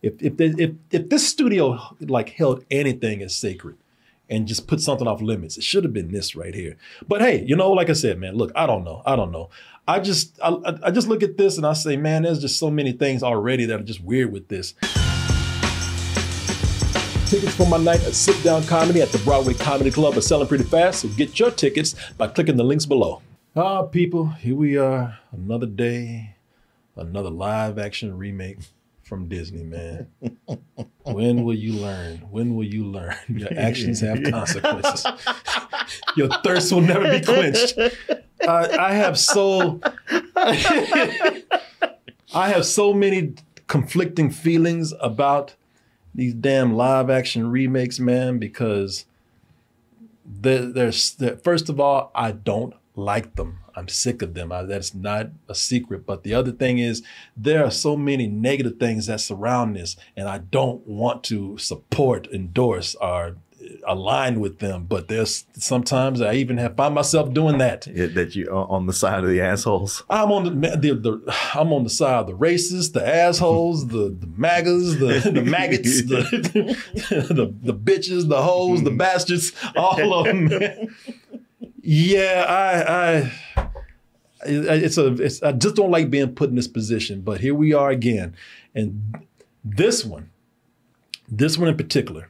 If this studio like held anything as sacred and just put something off limits, it should have been this right here. But hey, you know, like I said, man, look, I don't know. I just look at this and I say, man, there's just so many things already that are just weird with this. Tickets for my night at sit-down comedy at the Broadway Comedy Club are selling pretty fast, so get your tickets by clicking the links below. People, here we are, another day, another live-action remake from Disney, man. When will you learn? When will you learn? Your actions have consequences. Your thirst will never be quenched. I have so many conflicting feelings about these damn live action remakes, man, because first of all, I don't like them. I'm sick of them. That's not a secret. But the other thing is there are so many negative things that surround this, and I don't want to support, endorse, or align with them. But there's sometimes I even find myself doing that. That you are on the side of the assholes. I'm on the side of the racists, the assholes, the MAGAs, the maggots, the bitches, the hoes, the bastards, all of them. Man. Yeah, I just don't like being put in this position. But here we are again, and this one in particular.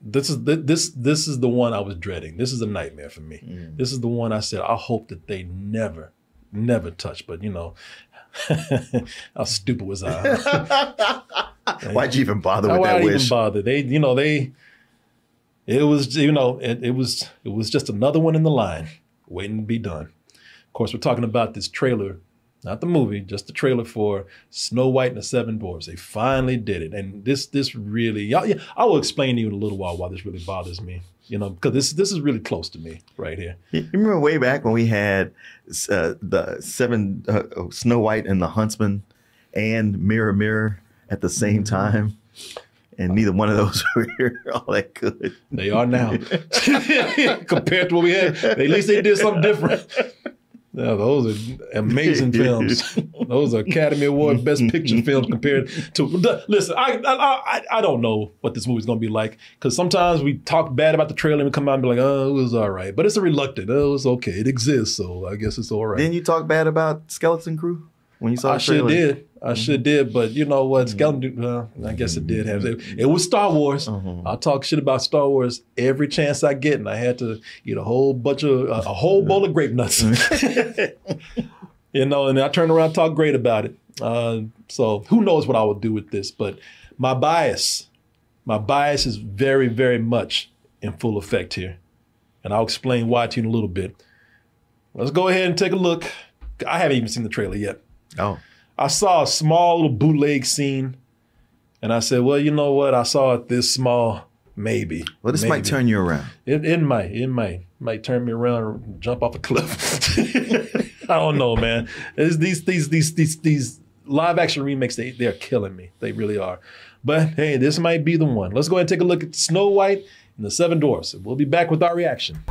This is the one I was dreading. This is a nightmare for me. This is the one I said, I hope that they never touch. But you know, how stupid was I? Why'd you even bother with that Why'd I wish? even bother? It was just another one in the line waiting to be done. Of course, we're talking about this trailer, not the movie, just the trailer for Snow White and the Seven Dwarfs. They finally did it. And this really, I will explain to you in a little while why this really bothers me, you know, because this is really close to me right here. You remember way back when we had the Snow White and the Huntsman and Mirror Mirror at the same time? And neither one of those were all that good. They are now. Compared to what we had, at least they did something different. Yeah, those are amazing films. Those are Academy Award Best Picture films compared to. Listen, I don't know what this movie's gonna be like, because sometimes we talk bad about the trailer and we come out and be like, oh, it was all right, but it's a reluctant. Oh, it's okay. It exists, so I guess it's all right. Didn't you talk bad about Skeleton Crew when you saw the trailer? I sure did, but you know what? Skeleton, I guess it did have it. Was Star Wars. I talk shit about Star Wars every chance I get, and I had to eat a whole bowl of grape nuts. You know, and I turn around and talk great about it. So who knows what I will do with this? But my bias is very, very much in full effect here, and I'll explain why to you in a little bit. Let's go ahead and take a look. I haven't even seen the trailer yet. Oh. I saw a small little bootleg scene, and I said, well, you know what? I saw it this small, maybe. Well, this might turn you around. It might turn me around and jump off a cliff. I don't know, man. These live action remakes, they're killing me. They really are. But hey, this might be the one. Let's go ahead and take a look at Snow White and the Seven Dwarfs. We'll be back with our reaction.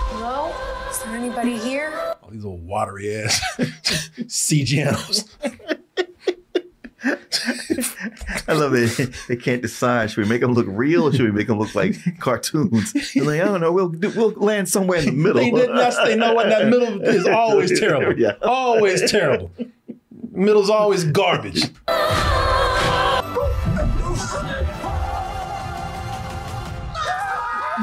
Hello? Is there anybody here? These old watery ass CGNs. I love it. They can't decide. Should we make them look real or should we make them look like cartoons? They're like, I don't know. We'll land somewhere in the middle. They know what that middle is always terrible. Yeah. Always terrible. Middle's always garbage.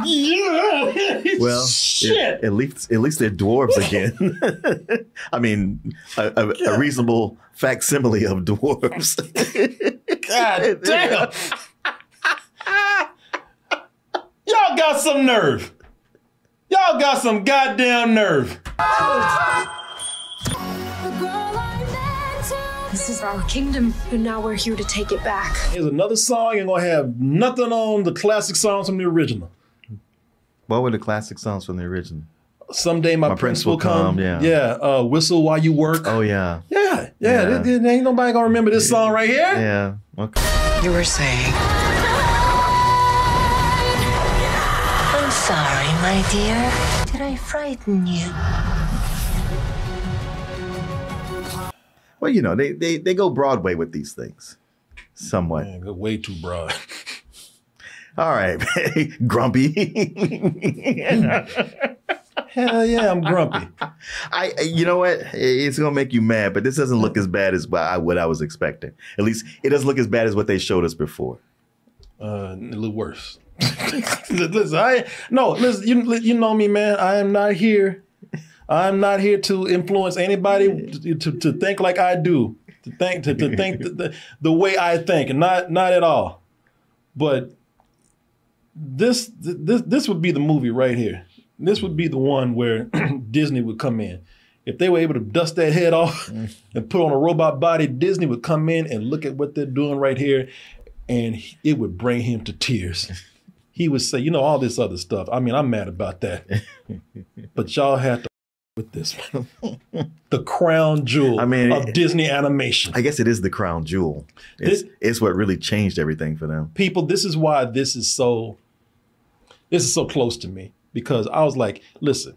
Yeah. Well, shit. At least they're dwarves again. I mean, a reasonable facsimile of dwarves. God damn. Y'all got some nerve. Y'all got some goddamn nerve. This is our kingdom, and now we're here to take it back. Here's another song. You're gonna have nothing on the classic songs from the original. What were the classic songs from the original? Someday My Prince Will Come. Yeah. Yeah. Whistle While You Work. Oh, yeah. Yeah. Yeah. Ain't nobody gonna remember this song right here. Yeah. Okay. You were saying. I'm sorry, my dear. Did I frighten you? Well, you know, they go Broadway with these things, somewhat. Man, go way too broad. All right, grumpy. Hell yeah, I'm grumpy. You know what? It's gonna make you mad, but this doesn't look as bad as what I was expecting. At least it doesn't look as bad as what they showed us before. A little worse. Listen, you know me, man. I am not here. I'm not here to influence anybody to think like I do, to think the way I think, and not at all. But this would be the movie right here. This would be the one where Disney would come in. If they were able to dust that head off and put on a robot body, Disney would come in and look at what they're doing right here, and it would bring him to tears. He would say, you know, all this other stuff. I mean, I'm mad about that. But y'all have to with this one. The crown jewel of Disney animation. I guess it is the crown jewel. It's what really changed everything for them. People, this is why this is so close to me. Because I was like, listen,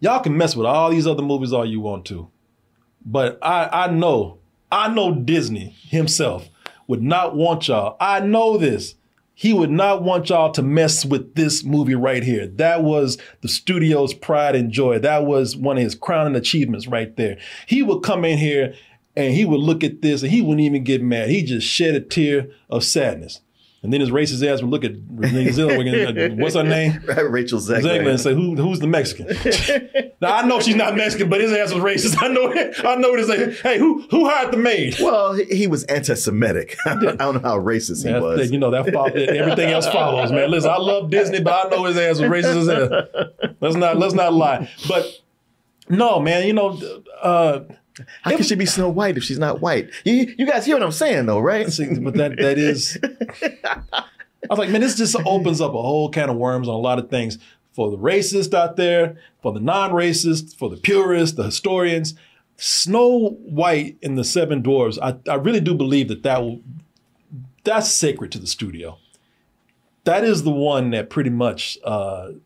y'all can mess with all these other movies all you want to. But I know Disney himself would not want y'all. I know this. He would not want y'all to mess with this movie right here. That was the studio's pride and joy. That was one of his crowning achievements right there. He would come in here and he would look at this and he wouldn't even get mad. He just shed a tear of sadness. And then his racist ass would look at what's her name? Rachel Zegler. And say, who's the Mexican? Now, I know she's not Mexican, but his ass was racist. I know what it's like. Hey, who hired the maid? Well, he was anti-Semitic. I don't know how racist he was. You know, everything else follows, man. Listen, I love Disney, but I know his ass was racist as hell. Let's not lie. But no, man, you know, how can she be Snow White if she's not white? You guys hear what I'm saying, though, right? But that is... I was like, man, this just opens up a whole can of worms on a lot of things for the racists out there, for the non-racists, for the purists, the historians. Snow White and the Seven Dwarfs, I really do believe that's sacred to the studio. That is the one that pretty much... you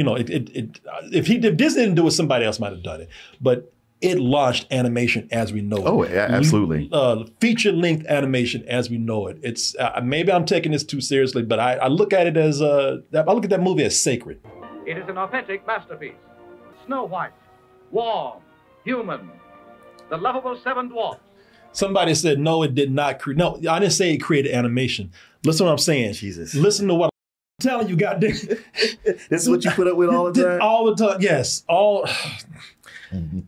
know, if Disney didn't do it, somebody else might have done it. But it launched animation as we know it. Oh, yeah, absolutely. Feature-length animation as we know it. It's maybe I'm taking this too seriously, but I look at it as I look at that movie as sacred. It is an authentic masterpiece. Snow White, warm, human, the lovable Seven Dwarfs. Somebody said no, it did not create. No, I didn't say it created animation. Listen to what I'm saying. Jesus. Listen to what I'm telling you, goddamn. This is what you put up with all the time? All the time, yes.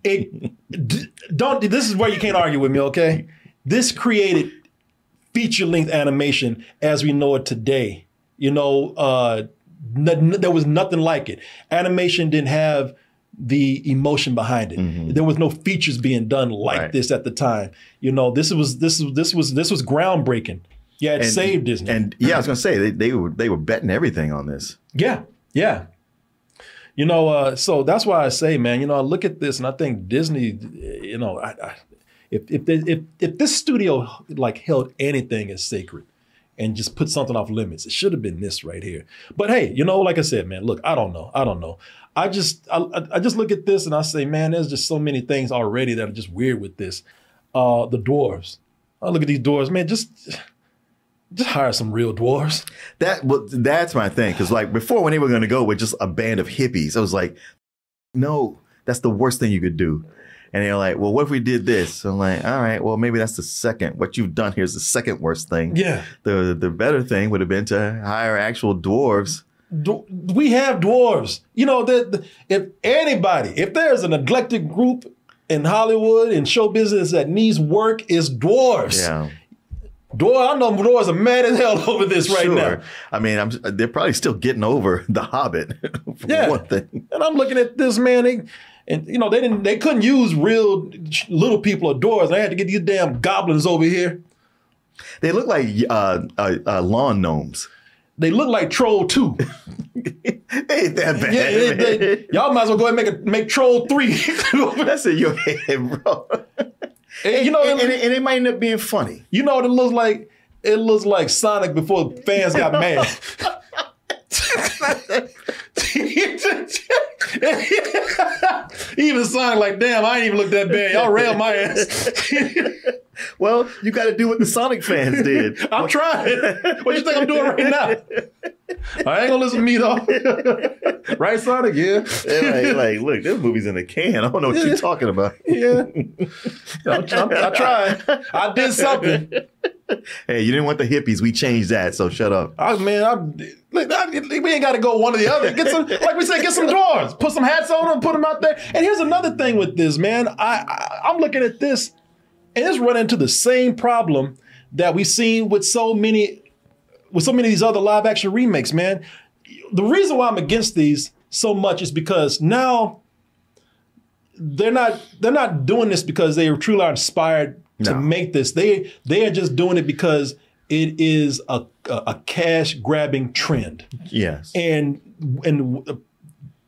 This is where you can't argue with me, okay? This created feature-length animation as we know it today. You know, there was nothing like it. Animation didn't have the emotion behind it. Mm-hmm. There was no features being done like this at the time. You know, this was groundbreaking. Yeah, it saved Disney. And yeah, I was gonna say they were betting everything on this. Yeah. You know, so that's why I say, man, you know, I look at this and I think Disney, you know, if this studio like held anything as sacred and just put something off limits, it should have been this right here. But hey, you know, like I said, man, look, I don't know. I just look at this and I say, man, there's just so many things already that are just weird with this. The dwarves. I look at these dwarves, man, just hire some real dwarves. That's my thing. Because like before, when they were going to go with just a band of hippies, I was like, no, that's the worst thing you could do. And they're like, well, what if we did this? So I'm like, all right, well, maybe that's the second. What you've done here is the second worst thing. Yeah. The better thing would have been to hire actual dwarves. We have dwarves. You know, if there's a neglected group in Hollywood and show business that needs work, is dwarves. Yeah. I know dwarves are mad as hell over this right now. I mean, they're probably still getting over The Hobbit for one thing. And I'm looking at this, man. And you know, they couldn't use real little people or dwarves. They had to get these damn goblins over here. They look like lawn gnomes. They look like Troll 2. Ain't that bad. Y'all might as well go ahead and make Troll 3. That's in your head, bro. And, you know, and it might end up being funny. You know what it looks like? It looks like Sonic before fans got mad. He even sounded like, damn, I ain't even look that bad. Y'all railed my ass. Well, you got to do what the Sonic fans did. I'm trying. What you think I'm doing right now? I ain't gonna listen to me though. Right, Sonic? Yeah. Like, look, this movie's in a can. I don't know what you're talking about. Yeah. I tried. I did something. Hey, you didn't want the hippies. We changed that, so shut up. We ain't got to go one or the other. Get some, like we said, get some drawers. Put some hats on them, put them out there. And here's another thing with this, man. I'm looking at this, and it's running into the same problem that we've seen with so many of these other live action remakes, man. The reason why I'm against these so much is because now they're not doing this because they truly are inspired to make this. They are just doing it because it is a cash grabbing trend. Yes. And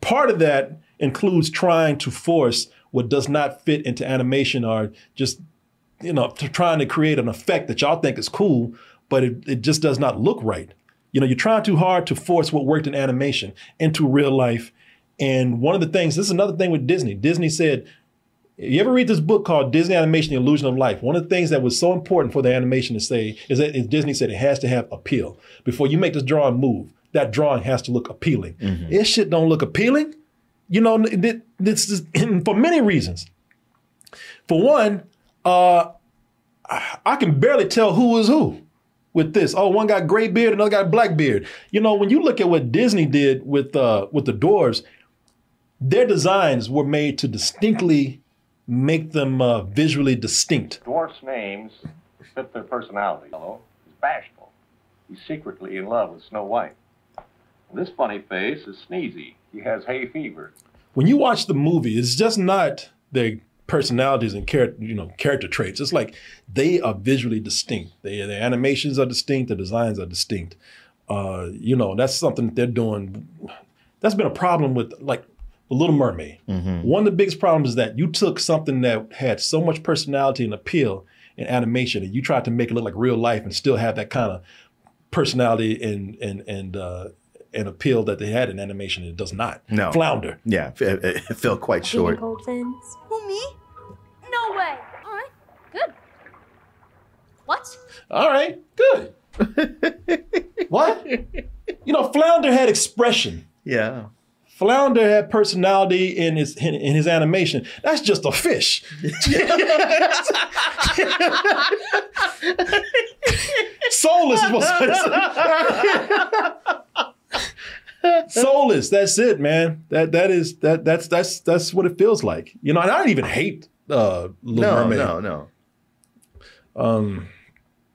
part of that includes trying to force what does not fit into animation, or just, trying to create an effect that y'all think is cool, but it just does not look right. You're trying too hard to force what worked in animation into real life. And one of the things, this is another thing with Disney. Disney said, you ever read this book called Disney Animation, The Illusion of Life? One of the things that was so important for the animation to say is that Disney said it has to have appeal. Before you make this drawing move, that drawing has to look appealing. Mm-hmm. This shit don't look appealing. This is for many reasons. For one, I can barely tell who is who with this. Oh, one got gray beard, another got black beard. When you look at what Disney did with the dwarves, their designs were made to distinctly make them visually distinct. Dwarfs' names fit their personality. Hello, he's bashful. He's secretly in love with Snow White. This funny face is Sneezy. He has hay fever. When you watch the movie, it's just not their personalities and character traits. It's like they are visually distinct. Their animations are distinct. The designs are distinct. That's something that they're doing. That's been a problem with The Little Mermaid. Mm-hmm. One of the biggest problems is that you took something that had so much personality and appeal in animation, and you tried to make it look like real life and still have that kind of personality and appeal that they had in animation. It does not. No. Flounder. Yeah, it fell quite short. Cold things. Who, me? No way. All right, good. What? All right, good. What? Flounder had expression. Yeah. Flounder had personality in his animation. That's just a fish. Soulless was soulless. That's it, man. That's what it feels like. And I don't even hate Little Mermaid. No.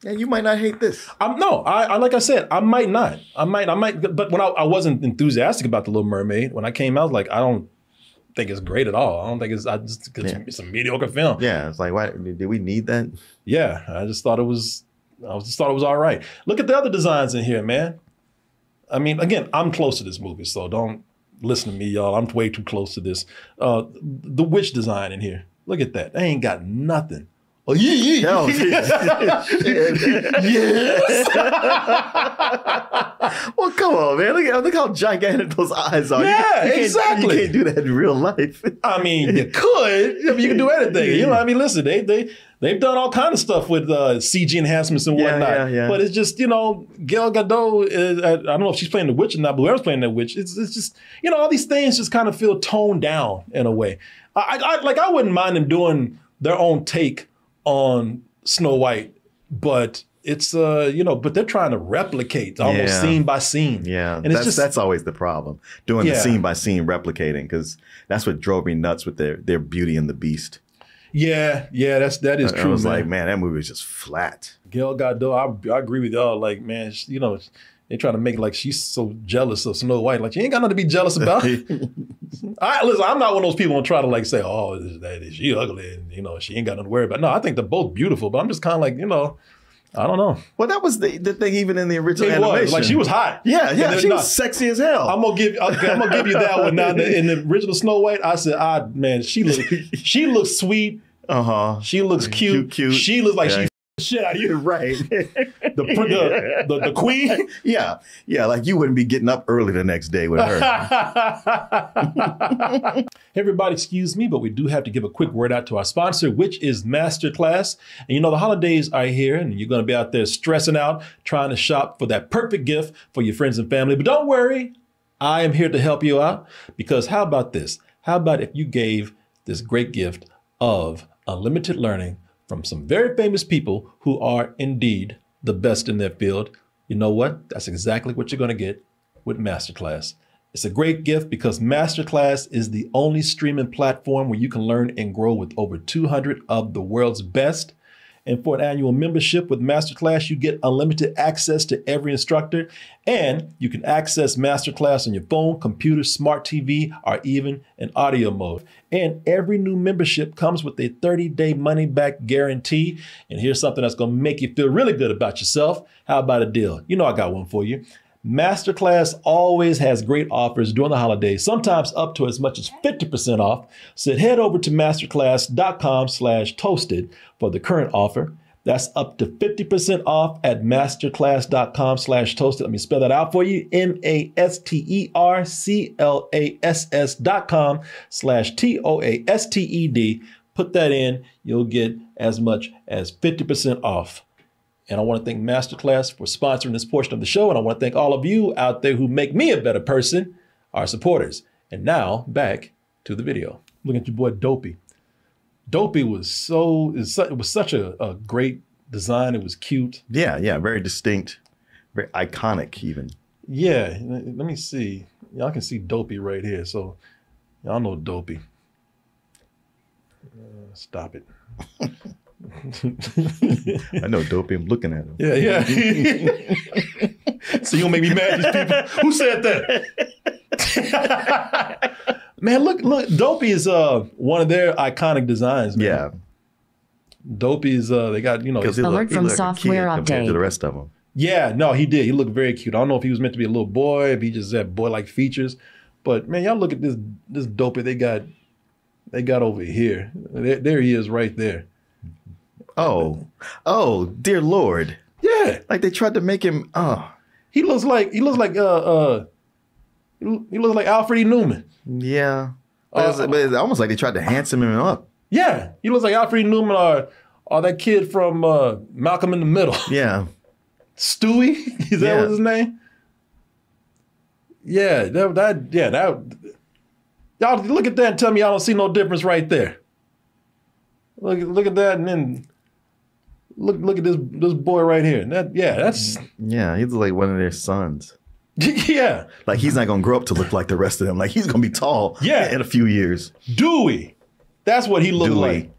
Yeah, you might not hate this. Like I said, I might not. I might. But when I wasn't enthusiastic about The Little Mermaid, when I came out, I was like, I don't think it's great at all. I don't think it's a mediocre film. Yeah, it's like, why did we need that? Yeah, I just thought it was all right. Look at the other designs in here, man. I mean, again, I'm close to this movie, so don't listen to me, y'all. I'm way too close to this. The witch design in here. Look at that. They ain't got nothing. Oh, yeah. No, yes. Well, come on, man. Look how gigantic those eyes are. Yeah, exactly. You can't do that in real life. I mean, you could. You can do anything. Listen, they've done all kind of stuff with CG enhancements and whatnot. Yeah. But it's just, Gal Gadot, I don't know if she's playing the witch or not, but whoever's playing that witch, it's just, all these things just kind of feel toned down in a way. I wouldn't mind them doing their own take on Snow White, but it's but they're trying to replicate almost scene by scene. Yeah, and that's always the problem, doing the scene by scene replicating, because that's what drove me nuts with their Beauty and the Beast. Yeah, that is true. I was like, man, that movie was just flat. Gal Gadot, I agree with y'all. Like, man, they trying to make it like she's so jealous of Snow White. Like, she ain't got nothing to be jealous about. Listen, I'm not one of those people who try to say, oh, is she ugly? And, she ain't got nothing to worry about. No, I think they're both beautiful, but I'm just kind of like, I don't know. Well, that was the thing even in the original animation. Like, she was hot. Yeah, she was sexy as hell. I'm gonna give you that one now. In the original Snow White, I said, man, she looks sweet. Uh-huh. She looks cute. She looks like she shit out of you. Right. The queen. Yeah. Yeah. Like you wouldn't be getting up early the next day with her. Hey, everybody, excuse me, but we do have to give a quick word out to our sponsor, which is Masterclass. And you know, the holidays are here and you're going to be out there stressing out, trying to shop for that perfect gift for your friends and family. But don't worry, I am here to help you out, because how about this? How about if you gave this great gift of unlimited learning from some very famous people who are indeed the best in their field? You know what? That's exactly what you're going to get with Masterclass. It's a great gift because Masterclass is the only streaming platform where you can learn and grow with over 200 of the world's best. And for an annual membership with Masterclass, you get unlimited access to every instructor, and you can access Masterclass on your phone, computer, smart TV, or even in audio mode. And every new membership comes with a 30-day money-back guarantee. And here's something that's going to make you feel really good about yourself. How about a deal? You know I got one for you. Masterclass always has great offers during the holidays, sometimes up to as much as 50% off. So head over to masterclass.com/toasted for the current offer. That's up to 50% off at masterclass.com/toasted. Let me spell that out for you. masterclass.com/TOASTED. Put that in, you'll get as much as 50% off. And I want to thank Masterclass for sponsoring this portion of the show. And I want to thank all of you out there who make me a better person, our supporters. And now back to the video. Look at your boy Dopey. Dopey was it was such a great design. It was cute. Yeah, yeah, very distinct, very iconic even. Yeah, let me see. Y'all can see Dopey right here. So y'all know Dopey. Stop it. I know Dopey. I'm looking at him. Yeah, yeah. So you gonna make me mad at these people? Who said that? Man, look, Dopey is one of their iconic designs, man. Yeah. Dopey is they got, you know, Alert from software compared update to the rest of them. Yeah, no, he did. He looked very cute. I don't know if he was meant to be a little boy, if he just had boy-like features. But man, y'all look at this Dopey they got over here. There he is right there. Oh, dear Lord. Yeah. Like they tried to make him, He looks like Alfred E. Newman. Yeah. But it's almost like they tried to handsome him up. Yeah. He looks like Alfred E. Newman or that kid from Malcolm in the Middle. Yeah. Stewie? Is that what his name? Yeah, that y'all look at that and tell me y'all don't see no difference right there. Look at that, and then look at this boy right here. And that's he's like one of their sons. Yeah. Like he's not gonna grow up to look like the rest of them. Like he's gonna be tall in a few years. Dewey. That's what he looked like.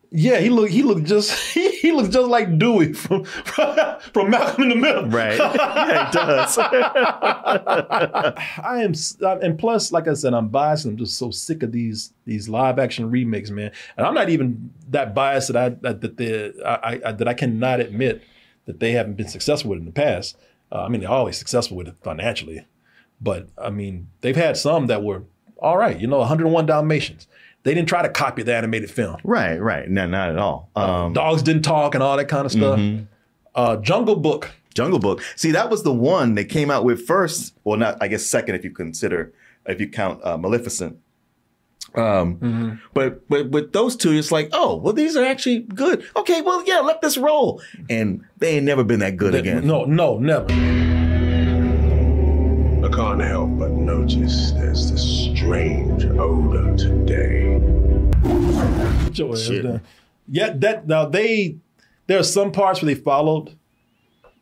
Yeah, he looks just like Dewey from Malcolm in the Middle. Right. Yeah, he does. And plus, like I said, I'm biased. And I'm just so sick of these live action remakes, man. And I'm not even that biased that I cannot admit that they haven't been successful with it in the past. I mean, they're always successful with it financially, but I mean, they've had some that were all right. You know, 101 Dalmatians. They didn't try to copy the animated film. Right. No, not at all. Dogs didn't talk and all that kind of stuff. Mm-hmm. Jungle Book. See, that was the one they came out with first. Well, not, I guess, second if you count Maleficent. But with those two, it's like, oh, well, these are actually good. Okay, well, yeah, let this roll. And they ain't never been that good again. No, never. I can't help but notice there's this strange odor today. Shit. Yeah, there are some parts where they followed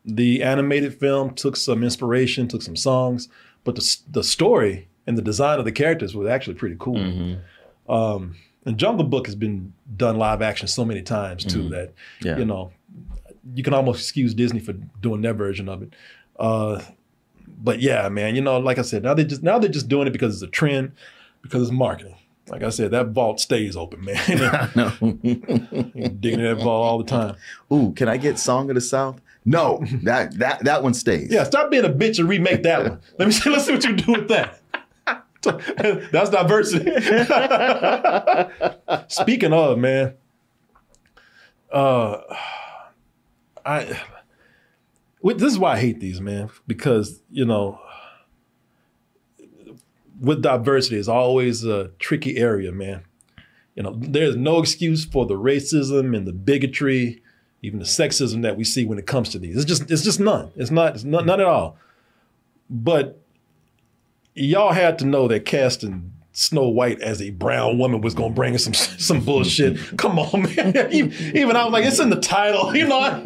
the animated film, took some inspiration, took some songs, but the story and the design of the characters was actually pretty cool. Mm-hmm. And Jungle Book has been done live action so many times too that you know, you can almost excuse Disney for doing their version of it. But yeah, man, you know, like I said, now they're just doing it because it's a trend, because it's marketing. Like I said, that vault stays open, man. I know. You're digging in that vault all the time. Ooh, can I get Song of the South? No, that one stays. Yeah, stop being a bitch and remake that one. Let's see what you do with that. That's diversity. Speaking of, man, This is why I hate these, man, because, with diversity, it's always a tricky area, man. There's no excuse for the racism and the bigotry, even the sexism that we see when it comes to these. It's just none. It's none at all. But y'all had to know that casting Snow White as a brown woman was gonna bring us some bullshit. Come on, man. Even I was like, it's in the title, I'm not.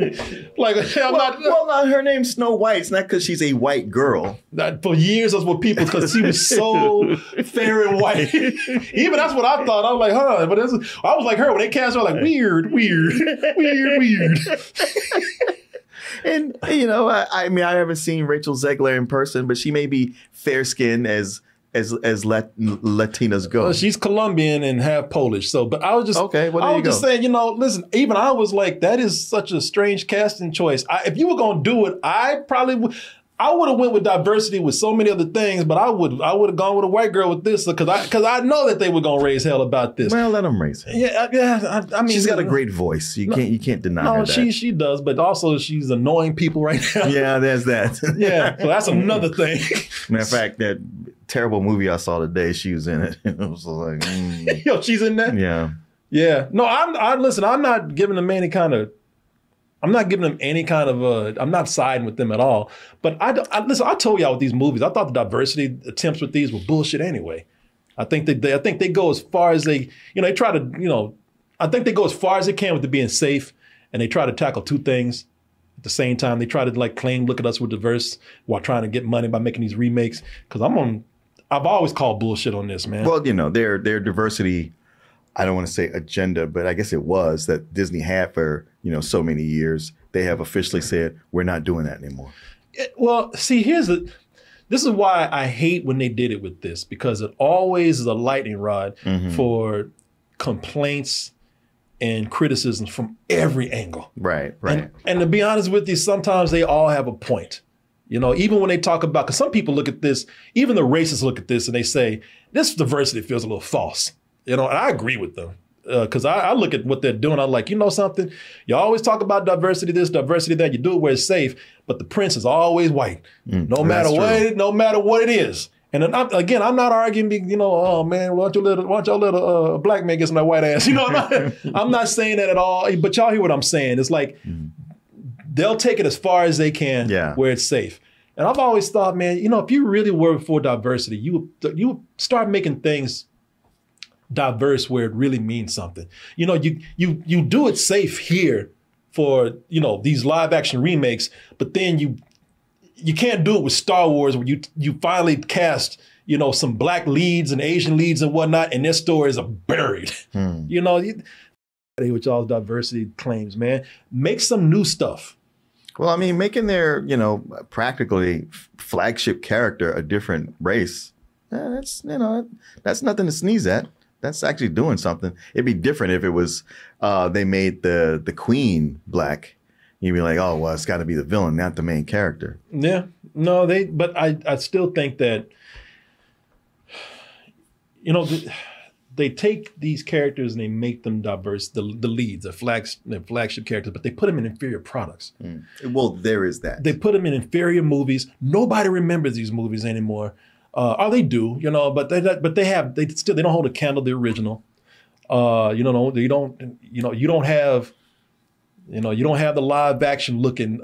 Her name's Snow White. It's not because she's a white girl. For years, that's what people, because she was so fair and white. Even that's what I thought. I was like, huh? But I was like her when they cast her, like weird. And I mean, I haven't seen Rachel Zegler in person, but she may be fair skinned as Latinas go. Well, she's Colombian and half Polish. But I was just okay. Well, I was just saying, listen. Even I was like, that is such a strange casting choice. If you were gonna do it, I would have went with diversity with so many other things, but I would have gone with a white girl with this because I know that they were gonna raise hell about this. Well, let them raise hell. Yeah. I mean, she's got a great voice. You can't deny her that. No, she does, but also she's annoying people right now. Yeah, there's that. Yeah, so that's another thing. Matter of fact, that terrible movie I saw today, she was in it. It was like, Yo, she's in that? Yeah. Yeah. No, listen, I'm not giving them any kind of I'm not siding with them at all. But listen, I told y'all with these movies, I thought the diversity attempts with these were bullshit anyway. I think they go as far as they try to, I think they go as far as they can with it being safe, and they try to tackle two things at the same time. They try to claim, look at us, we're diverse, while trying to get money by making these remakes. Because I've always called bullshit on this, man. Well, their diversity, I don't want to say agenda, but I guess it was that Disney had for, so many years. They have officially said, we're not doing that anymore. Well, see, this is why I hate when they did it with this, because it always is a lightning rod for complaints and criticisms from every angle. Right. And to be honest with you, sometimes they all have a point. Even when they talk about, because some people look at this, even the racists look at this and they say, this diversity feels a little false. And I agree with them. Because I look at what they're doing, I'm like, something? You always talk about diversity this, diversity that. You do it where it's safe, but the prince is always white, no matter what it is. And then I'm not arguing, oh man, why don't y'all let a black man get some of that white ass? I'm not saying that at all. But y'all hear what I'm saying? It's like they'll take it as far as they can, where it's safe. And I've always thought, man, if you really were for diversity, you would start making things diverse where it really means something. You do it safe here for, these live action remakes, but then you can't do it with Star Wars where you finally cast, some black leads and Asian leads and whatnot, and their stories are buried. With y'all's diversity claims, man, make some new stuff. Well, I mean, making their, practically flagship character a different race, that's nothing to sneeze at. That's actually doing something. It'd be different if it was they made the queen black. You'd be like, oh, well, it's got to be the villain, not the main character. Yeah, no, but I still think that, they take these characters and they make them diverse. The leads, their flagship characters, but they put them in inferior products. Well, there is that. They put them in inferior movies. Nobody remembers these movies anymore. They do, but they don't hold a candle to the original. You don't have the live action looking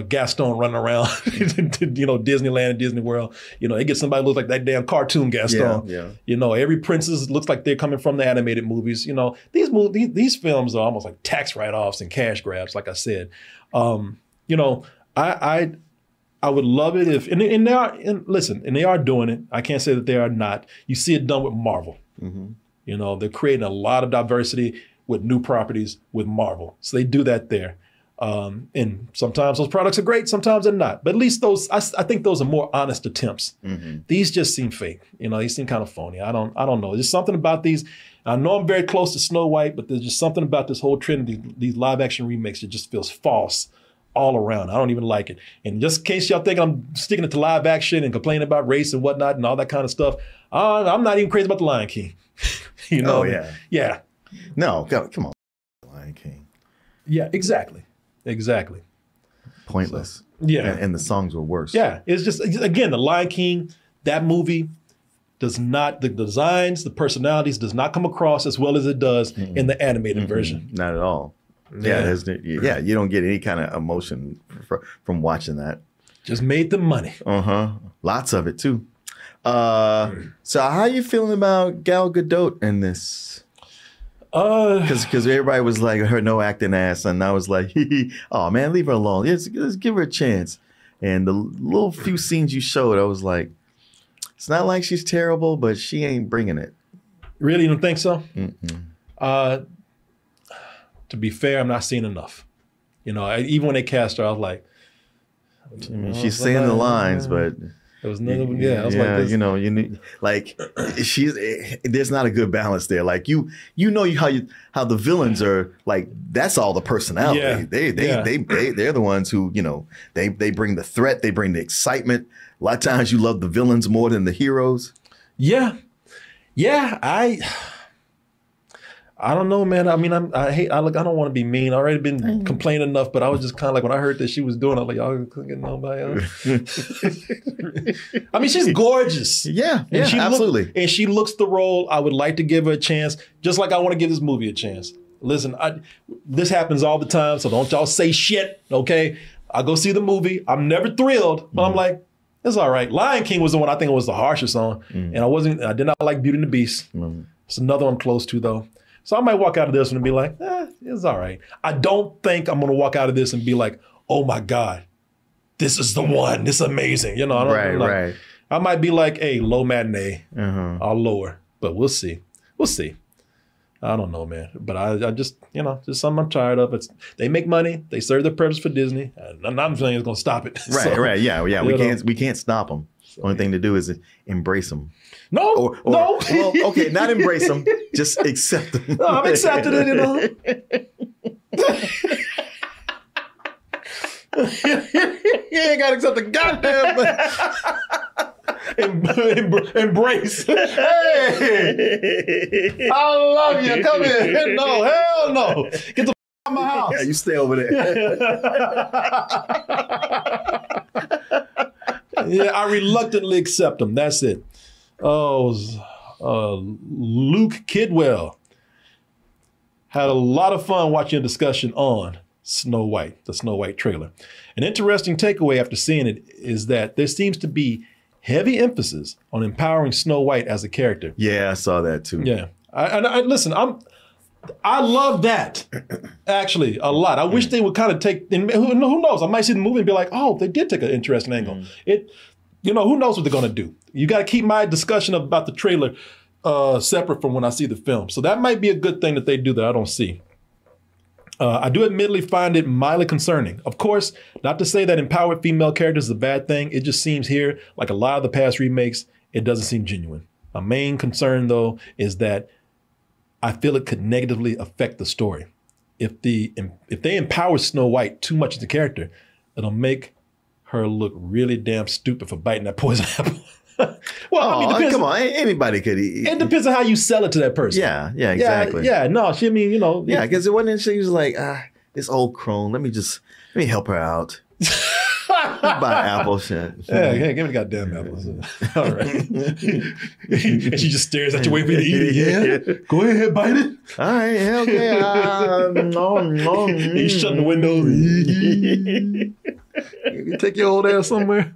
Gaston running around, Disneyland and Disney World. They get somebody who looks like that damn cartoon Gaston. Yeah. Every princess looks like they're coming from the animated movies. These films are almost like tax write-offs and cash grabs, like I said. I would love it if, and they are doing it. I can't say that they are not. You see it done with Marvel. They're creating a lot of diversity with new properties with Marvel. So they do that there. And sometimes those products are great, sometimes they're not. But at least I think those are more honest attempts. These just seem fake. These seem kind of phony. I don't know. There's something about these. I know I'm very close to Snow White, but there's just something about this whole trend of these live action remakes that just feels false all around. I don't even like it. And just in case y'all think I'm sticking it to live action and complaining about race and whatnot and all that kind of stuff, I'm not even crazy about The Lion King. Oh, yeah. Yeah. No, come on. Lion King. Yeah, exactly. Exactly. Pointless. Yeah. And the songs were worse. Yeah. It's just, again, The Lion King, that movie does not, the designs, the personalities does not come across as well as it does in the animated version. Not at all. Yeah, you don't get any kind of emotion from watching that. Just made the money. Lots of it too. So how you feeling about Gal Gadot in this? Because everybody was like, her no acting ass, and I was like, oh man, leave her alone. Let's give her a chance. And the little few scenes you showed, I was like, it's not like she's terrible, but she ain't bringing it. Really, you don't think so? To be fair, I'm not seeing enough. You know, even when they cast her, I was like, I mean, she's saying the lines, but there was none of them. Yeah, I was like, this. You know, you need, like, there's not a good balance there. Like you know how the villains are, like, that's all the personality. Yeah. They're the ones who, you know, they bring the threat, they bring the excitement. A lot of times you love the villains more than the heroes. Yeah. I don't know, man. I mean, I don't want to be mean. I already been complaining enough, but I was just kind of like, when I heard that she was doing it, I was like, y'all couldn't get nobody else. I mean, she's gorgeous. Yeah, absolutely. And she looks the role. I would like to give her a chance, just like I want to give this movie a chance. Listen, this happens all the time, so don't y'all say shit, okay? I go see the movie. I'm never thrilled, but I'm like, it's all right. Lion King was the one I think it was the harshest on, and I did not like Beauty and the Beast. It's another one I'm close to though. So I might walk out of this one and be like, it's all right. I don't think I'm going to walk out of this and be like, oh my God, this is the one. This is amazing. You know, right. I might be like, hey, low matinee. I'll lower, but we'll see. We'll see. I don't know, man. But I just, you know, just something I'm tired of. They make money. They serve their purpose for Disney. And I'm saying it's going to stop it. Right. Yeah. We can't stop them. The only thing to do is embrace them. No. Well, okay, not embrace them, just accept them. No, I've accepted it, you know. You ain't got to accept the goddamn embrace. Hey, I love you. Come here. No, hell no. Get the out of my house. Yeah, you stay over there. Yeah, I reluctantly accept them. That's it. Oh, Luke Kidwell had a lot of fun watching a discussion on Snow White, the Snow White trailer. An interesting takeaway after seeing it is that there seems to be heavy emphasis on empowering Snow White as a character. Yeah, I saw that too. Yeah, listen, I love that actually a lot. I wish they would kind of take. And who knows? I might see the movie and be like, oh, they did take an interesting angle. You know, who knows what they're going to do? You got to keep my discussion about the trailer separate from when I see the film. So that might be a good thing that they do that I don't see. I do admittedly find it mildly concerning. Of course, not to say that empowered female characters is a bad thing. It just seems here, like a lot of the past remakes, it doesn't seem genuine. My main concern, though, is that I feel it could negatively affect the story. If they empower Snow White too much as a character, it'll make her look really damn stupid for biting that poison apple. Well, I mean, come on, anybody could eat. It depends on how you sell it to that person. Yeah, exactly. No, I mean, you know. Yeah, because it wasn't. She was like, this old crone. Let me help her out. Buy apple shit. Yeah, give me the goddamn apples. All right. And she just stares at you, waiting for you to eat it. Yeah, go ahead, bite it. All right, yeah, okay. No. He's shutting the windows. You take your old ass somewhere.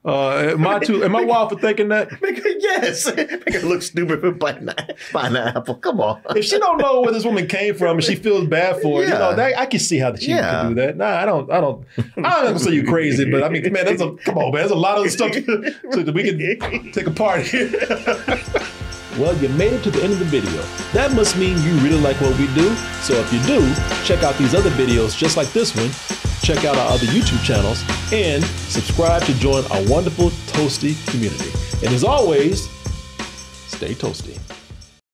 Am I wild for thinking that? Yes. Make her look stupid for buying an apple. Come on. If she don't know where this woman came from and she feels bad for it, you know, I can see how she can do that. Nah, I'm not gonna say you crazy, but I mean, man, come on, man. There's a lot of stuff that we can take apart here. Well, you made it to the end of the video. That must mean you really like what we do. So if you do, check out these other videos just like this one. Check out our other YouTube channels and subscribe to join our wonderful Toasty community. And as always, stay toasty.